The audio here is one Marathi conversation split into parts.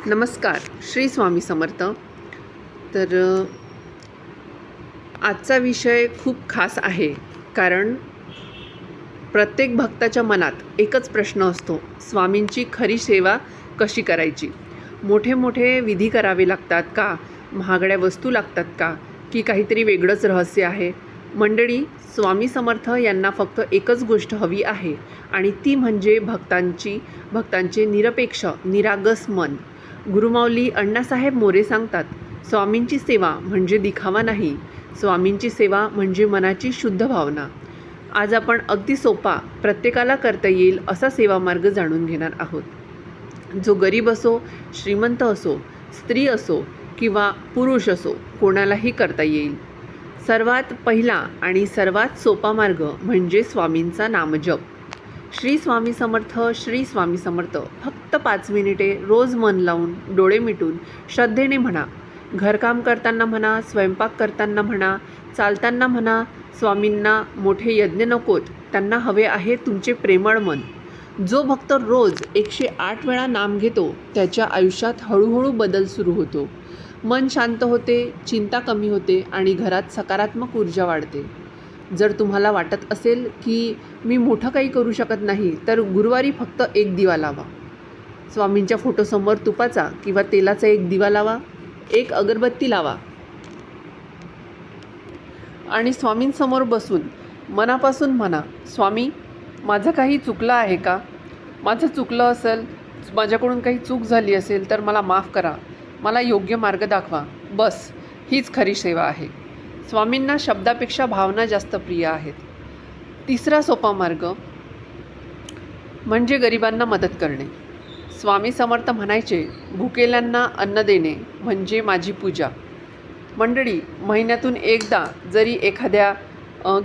नमस्कार. श्री स्वामी समर्थ. तर आजचा विषय खूप खास आहे, कारण प्रत्येक भक्ताच्या मनात एकच प्रश्न असतो, स्वामींची खरी सेवा कशी करायची. मोठे मोठे विधी करावे लागतात का, महागड्या वस्तू लागतात का, की काहीतरी वेगळंच रहस्य आहे. मंडळी, स्वामी समर्थ यांना फक्त एकच गोष्ट हवी आहे, आणि ती म्हणजे भक्तांचे निरपेक्ष निरागस मन. गुरुमाऊली अण्णासाहेब मोरे सांगतात, स्वामींची सेवा म्हणजे दिखावा नाही, स्वामींची सेवा म्हणजे मनाची शुद्ध भावना. आज आपण अगदी सोपा, प्रत्येकाला करता येईल असा सेवा मार्ग जाणून घेणार आहोत, जो गरीब असो, श्रीमंत असो, स्त्री असो किंवा पुरुष असो, कोणालाही करता येईल. सर्वात पहिला आणि सर्वात सोपा मार्ग म्हणजे स्वामींचा नामजप. श्री स्वामी समर्थ, श्री स्वामी समर्थ फक्त 5 मिनिटे रोज मन लावून, डोळे मिटून श्रद्धेने म्हणा. घरकाम करताना म्हणा, स्वयंपाक करताना म्हणा, चालताना म्हणा. स्वामींना मोठे यज्ञ नकोत, त्यांना हवे आहे तुमचे प्रेमळ मन. जो भक्त रोज 108 वेळा नाम घेतो, त्याच्या आयुष्यात हळूहळू बदल सुरू होतो. मन शांत होते, चिंता कमी होते आणि घरात सकारात्मक ऊर्जा वाढते. जर तुम्हाला वाटत असेल की मी मोठं काही करू शकत नाही, तर गुरुवारी फक्त एक दिवा लावा. स्वामींच्या फोटोसमोर तुपाचा किंवा तेलाचा एक दिवा लावा, एक अगरबत्ती लावा आणि स्वामींसमोर बसून मनापासून म्हणा, स्वामी, माझं काही चुकलं आहे का? माझं चुकलं असेल, माझ्याकडून काही चूक झाली असेल तर मला माफ करा, मला योग्य मार्ग दाखवा. बस, हीच खरी सेवा आहे. स्वामींना शब्दापेक्षा भावना जास्त प्रिय आहेत. तिसरा सोपा मार्ग म्हणजे गरिबांना मदत करणे. स्वामी समर्थ म्हणायचे, भुकेल्यांना अन्न देणे म्हणजे माझी पूजा. मंडळी, महिन्यातून एकदा जरी एखाद्या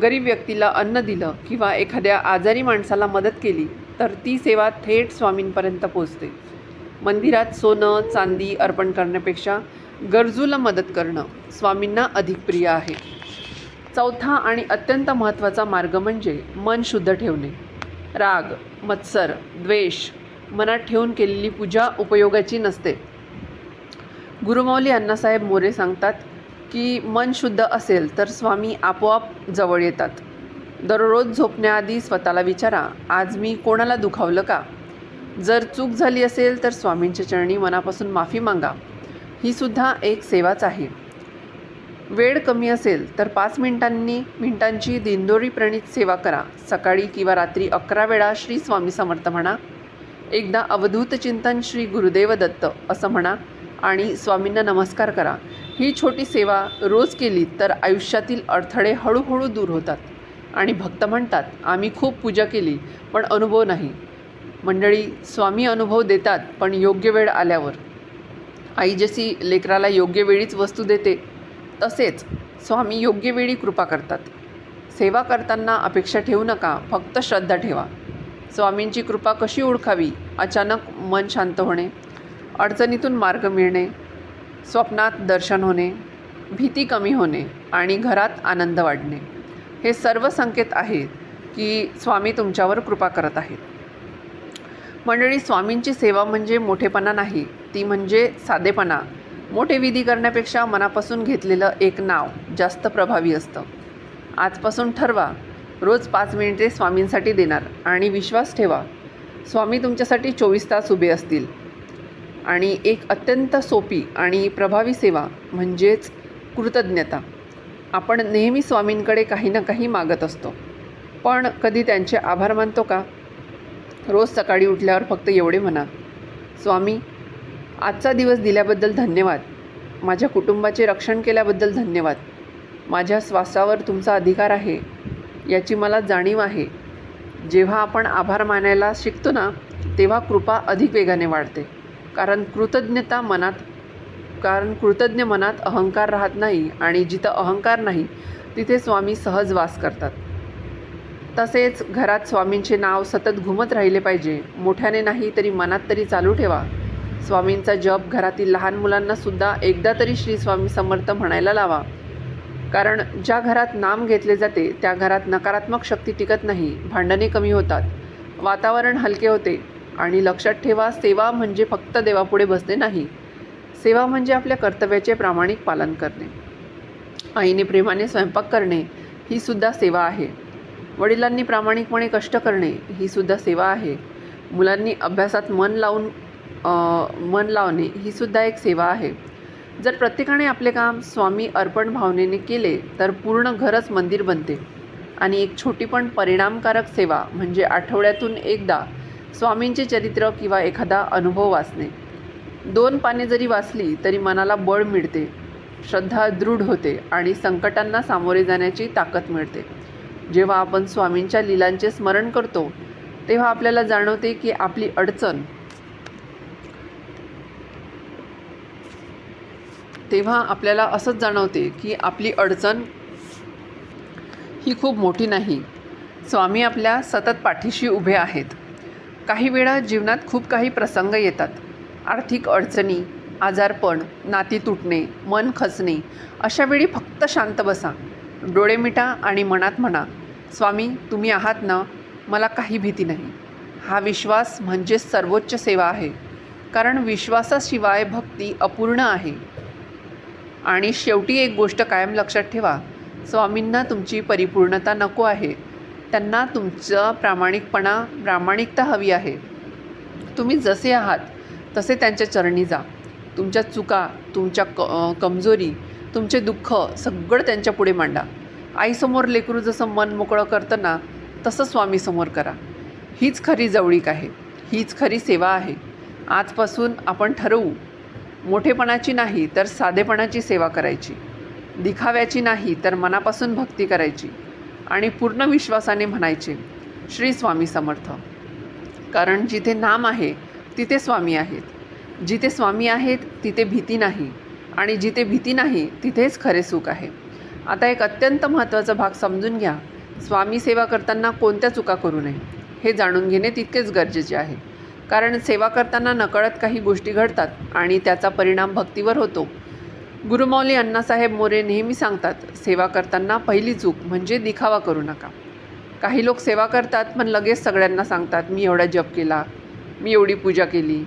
गरीब व्यक्तीला अन्न दिलं किंवा एखाद्या आजारी माणसाला मदत केली, तर ती सेवा थेट स्वामींपर्यंत पोचते. मंदिरात सोनं चांदी अर्पण करण्यापेक्षा गरजूला मदत करणं स्वामींना अधिक प्रिय आहे. चौथा आणि अत्यंत महत्त्वाचा मार्ग म्हणजे मन शुद्ध ठेवणे. राग, मत्सर, द्वेष मनात ठेवून केलेली पूजा उपयोगाची नसते. गुरुमाऊली अण्णासाहेब मोरे सांगतात की मन शुद्ध असेल तर स्वामी आपोआप जवळ येतात. दररोज झोपण्याआधी स्वतःला विचारा, आज मी कोणाला दुखावलं का? जर चूक झाली असेल तर स्वामींच्या चरणी मनापासून माफी मागा. ही सुद्धा एक सेवाच आहे. वेळ कमी असेल तर 5 मिनिटांची दिनदोरी प्रणीत सेवा करा. सकाळी किंवा रात्री 11 वेळा श्री स्वामी समर्थ म्हणा. एकदा अवधूत चिंतन श्री गुरुदेव दत्त असं म्हणा आणि स्वामींना नमस्कार करा. ही छोटी सेवा रोज केली तर आयुष्यातील अडथळे हळूहळू दूर होतात आणि भक्त म्हणतात, आम्ही खूप पूजा केली पण अनुभव नाही. मंडळी, स्वामी अनुभव देतात, पण योग्य वेळ आल्यावर. आई जशी लेकराला योग्य वेळीच वस्तू देते, तसेच स्वामी योग्य वेळी कृपा करतात. सेवा करताना अपेक्षा ठेवू नका, फक्त श्रद्धा ठेवा. स्वामींची कृपा कशी ओळखावी? अचानक मन शांत होणे, अडचणीतून मार्ग मिळणे, स्वप्नात दर्शन होणे, भीती कमी होणे आणि घरात आनंद वाढणे. हे सर्व संकेत आहेत की स्वामी तुमच्यावर कृपा करत आहेत. मंडळी, स्वामींची सेवा म्हणजे मोठेपणा नाही, ती म्हणजे साधेपणा. मोठे विधी करण्यापेक्षा मनापासून घेतलेलं एक नाव जास्त प्रभावी असतं. आजपासून ठरवा, रोज 5 मिनिटे स्वामींसाठी देणार आणि विश्वास ठेवा, स्वामी तुमच्यासाठी 24 तास उभे असतील. आणि एक अत्यंत सोपी आणि प्रभावी सेवा म्हणजेच कृतज्ञता. आपण नेहमी स्वामींकडे काही ना काही मागत असतो, पण कधी त्यांचे आभार मानतो का? रोज सकाळी उठल्यावर फक्त एवढे म्हणा, स्वामी, आजचा दिवस दिल्याबद्दल धन्यवाद. माझ्या कुटुंबाचे रक्षण केल्याबद्दल धन्यवाद. माझ्या श्वासावर तुमचा अधिकार आहे याची मला जाणीव आहे. जेव्हा आपण आभार मानायला शिकतो ना, तेव्हा कृपा अधिक वेगाने वाढते. कारण कृतज्ञ मनात अहंकार राहत नाही, आणि जिथं अहंकार नाही तिथे स्वामी सहज वास करतात. तसेच घरात स्वामींचे नाव सतत घुमत राहिले पाहिजे. मोठ्याने नाही तरी मनात तरी चालू ठेवा. स्वामींचा जप घरातील लहान मुलांनासुद्धा एकदा तरी श्री स्वामी समर्थ म्हणायला लावा. कारण ज्या घरात नाम घेतले जाते त्या घरात नकारात्मक शक्ती टिकत नाही, भांडणे कमी होतात, वातावरण हलके होते आणि लक्षात ठेवा, सेवा म्हणजे फक्त देवापुढे बसणे नाही. सेवा म्हणजे आपल्या कर्तव्याचे प्रामाणिक पालन करणे. आईने प्रेमाने स्वयंपाक करणे ही सुद्धा सेवा आहे. वडिलांनी प्रामाणिकपणे कष्ट करणे ही सुद्धा सेवा आहे. मुलांनी अभ्यासात मन लावणे ही सुद्धा एक सेवा आहे. जर प्रत्येकाने आपले काम स्वामी अर्पण भावनेने केले तर पूर्ण घरच मंदिर बनते. आणि एक छोटी पण परिणामकारक सेवा म्हणजे आठवड्यातून एकदा स्वामींचे चरित्र किंवा एखादा अनुभव वाचणे. 2 पाने जरी वाचली तरी मनाला बळ मिळते, श्रद्धा दृढ होते आणि संकटांना सामोरे जाण्याची ताकद मिळते. जेव्हा आपण स्वामींच्या लीलांचे स्मरण करतो तेव्हा आपल्याला जाणवते की आपली अडचण ही खूप मोठी नाही. स्वामी आपल्या सतत पाठीशी उभे आहेत. काही वेळा जीवनात खूप काही प्रसंग येतात. आर्थिक अडचणी, आजारपण, नाती तुटणे, मन खचणे. अशा वेळी फक्त शांत बसा, डोळे मिटा आणि मनात म्हणा, स्वामी तुम्ही आहात ना, मला काही भीती नाही. हा विश्वास म्हणजे सर्वोच्च सेवा आहे. कारण विश्वासाशिवाय भक्ती अपूर्ण आहे. आणि शेवटी एक गोष्ट कायम लक्षात ठेवा, स्वामींना तुमची परिपूर्णता नको आहे. त्यांना तुमचं प्रामाणिकता हवी आहे. तुम्ही जसे आहात तसे त्यांच्या चरणी जा. तुमच्या चुका, तुमच्या कमजोरी, तुमचे दुःख सगळं त्यांच्या पुढे मांडा. आईसमोर लेकरू जसं मन मोकळं करतं ना, तसं स्वामीसमोर करा. हीच खरी जवळीक आहे, हीच खरी सेवा आहे. आजपासून आपण ठरवू, मोठेपणाची नाही तर साधेपणाची सेवा करायची, दिखाव्याची नाही तर मनापासून भक्ती करायची आणि पूर्ण विश्वासाने म्हणायचे, श्री स्वामी समर्थ. कारण जिथे नाम आहे तिथे स्वामी आहेत. जिथे स्वामी आहेत तिथे भीती नाही आणि जिथे भीती नाही तिथेच खरे सुख आहे. आता एक अत्यंत महत्त्वाचा भाग समजून घ्या. स्वामी सेवा करताना कोणत्या चुका करू नये हे जाणून घेणे तितकेच गरजेचे आहे. कारण सेवा करताना नकळत काही गोष्टी घडतात आणि त्याचा परिणाम भक्तीवर होतो. गुरुमाऊली अण्णासाहेब मोरे नेहमी सांगतात, सेवा करताना पहिली चूक म्हणजे दिखावा करू नका. काही लोक सेवा करतात पण लगेच सगळ्यांना सांगतात, मी एवढा जप केला, मी एवढी पूजा केली.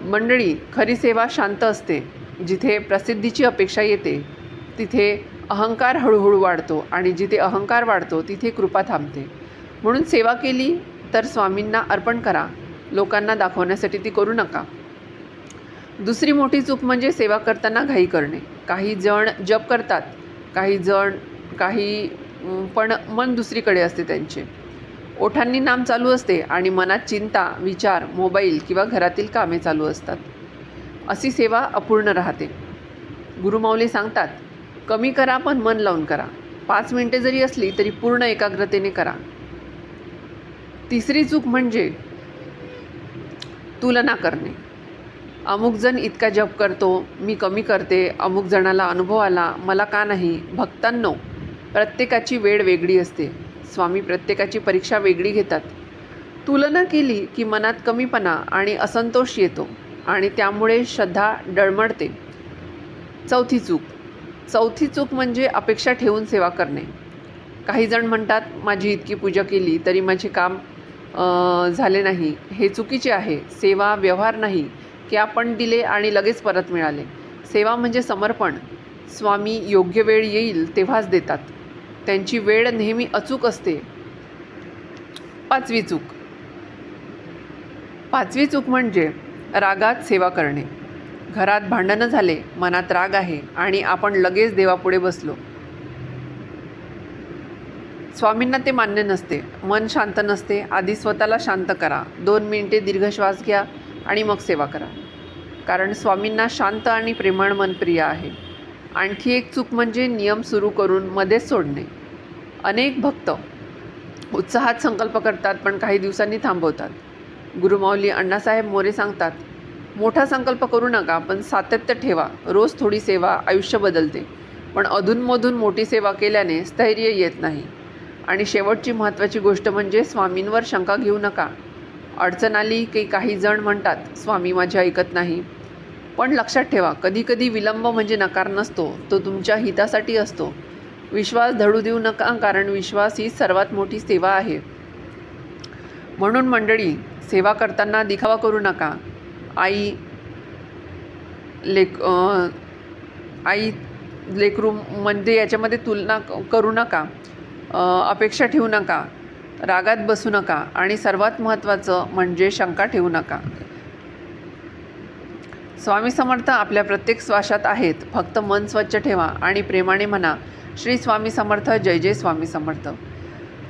मंडळी, खरी सेवा शांत असते. जिथे प्रसिद्धीची अपेक्षा येते तिथे अहंकार हळूहळू वाढतो आणि जिथे अहंकार वाढतो तिथे कृपा थांबते. म्हणून सेवा केली तर स्वामींना अर्पण करा, लोकांना दाखवण्यासाठी ती करू नका. दुसरी मोठी चूक म्हणजे सेवा करताना घाई करणे. काही जण जप करतात, काही पण मन दुसरीकडे असते त्यांचे. ओठांनी नाम चालू असते आणि मनात चिंता, विचार, मोबाईल किंवा घरातील कामे चालू असतात. अशी सेवा अपूर्ण राहते. गुरुमाऊली सांगतात, कमी करा पण मन लावून करा. 5 मिनिटे जरी असली तरी पूर्ण एकाग्रतेने करा. तिसरी चूक म्हणजे तुलना करणे. अमुक जण इतका जप करतो, मी कमी करते, अमुक जणाला अनुभव आला, मला का नाही. भक्तांनो, प्रत्येकाची वेळ वेगळी असते. स्वामी प्रत्येकाची परीक्षा वेगळी घेतात. तुलना केली की मनात कमीपणा आणि असंतोष येतो आणि त्यामुळे श्रद्धा डळमळते. चौथी चूक म्हणजे अपेक्षा ठेवून सेवा करणे. काही जण म्हणतात, माझी इतकी पूजा केली तरी माझे काम झाले नाही. हे चुकीचे आहे. सेवा व्यवहार नाही की आपण दिले आणि लगेच परत मिळाले. सेवा म्हणजे समर्पण. स्वामी योग्य वेळ येईल तेव्हाच देतात. त्यांची वेळ नेहमी अचूक असते. पाचवी चूक म्हणजे रागात सेवा करणे. घरात भांडणं झाले, मनात राग आहे आणि आपण लगेच देवापुढे बसलो. स्वामींना ते मान्य नसते. मन शांत नसते. आधी स्वतःला शांत करा. 2 मिनिटे दीर्घ श्वास घ्या आणि मग सेवा करा. कारण स्वामींना शांत आणि प्रेमळ मन प्रिय आहे. आणखी एक चूक म्हणजे नियम सुरू करून मध्येच सोडणे. अनेक भक्त उत्साहात संकल्प करतात पण काही दिवसांनी थांबवतात. गुरुमाऊली अण्णासाहेब मोरे सांगतात, मोठा संकल्प करू नका पण सातत्य ठेवा. रोज थोडी सेवा आयुष्य बदलते. पण अधूनमधून मोठी सेवा केल्याने स्थैर्य येत नाही. आणि शेवटची महत्त्वाची गोष्ट म्हणजे स्वामींवर शंका घेऊ नका. अडचण आली की काही जण म्हणतात, स्वामी माझे ऐकत नाही. पण लक्षात ठेवा, कधीकधी विलंब म्हणजे नकार नसतो, तो तुमच्या हितासाठी असतो. विश्वास धडू देऊ नका, कारण विश्वास ही सर्वात मोठी सेवा आहे. म्हणून मंडळी, सेवा करताना दिखावा करू नका. आई लेकरू म्हणजे याच्यामध्ये तुलना करू नका, अपेक्षा ठेवू नका, रागात बसू नका आणि सर्वात महत्त्वाचं म्हणजे शंका ठेवू नका. स्वामी समर्थ आपल्या प्रत्येक श्वासात आहेत. फक्त मन स्वच्छ ठेवा आणि प्रेमाने म्हणा, श्री स्वामी समर्थ, जय जय स्वामी समर्थ.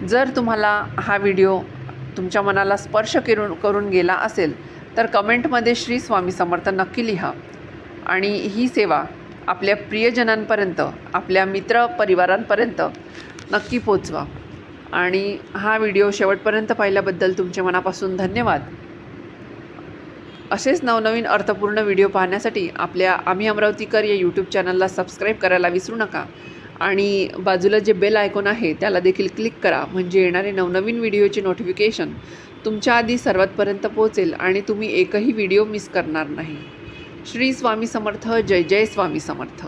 जर तुम्हाला हा व्हिडिओ तुमच्या मनाला स्पर्श करून गेला असेल तर कमेंटमध्ये श्री स्वामी समर्थ नक्की लिहा आणि ही सेवा आपल्या प्रियजनांपर्यंत, आपल्या मित्रपरिवारांपर्यंत नक्की पोचवा. आणि हा व्हिडिओ शेवटपर्यंत पाहिल्याबद्दल तुमचे मनापासून धन्यवाद. असेच नवनवीन अर्थपूर्ण व्हिडिओ पाहण्यासाठी आपल्या आम्ही अमरावतीकर या यूट्यूब चॅनलला सबस्क्राईब करायला विसरू नका आणि बाजूला जे बेल आयकॉन आहे त्याला देखील क्लिक करा, म्हणजे येणारे नवनवीन व्हिडिओचे नोटिफिकेशन तुमच्या आधी सर्वातपर्यंत पोहोचेल आणि तुम्ही एकही व्हिडिओ मिस करणार नाही. श्री स्वामी समर्थ, जय जय स्वामी समर्थ.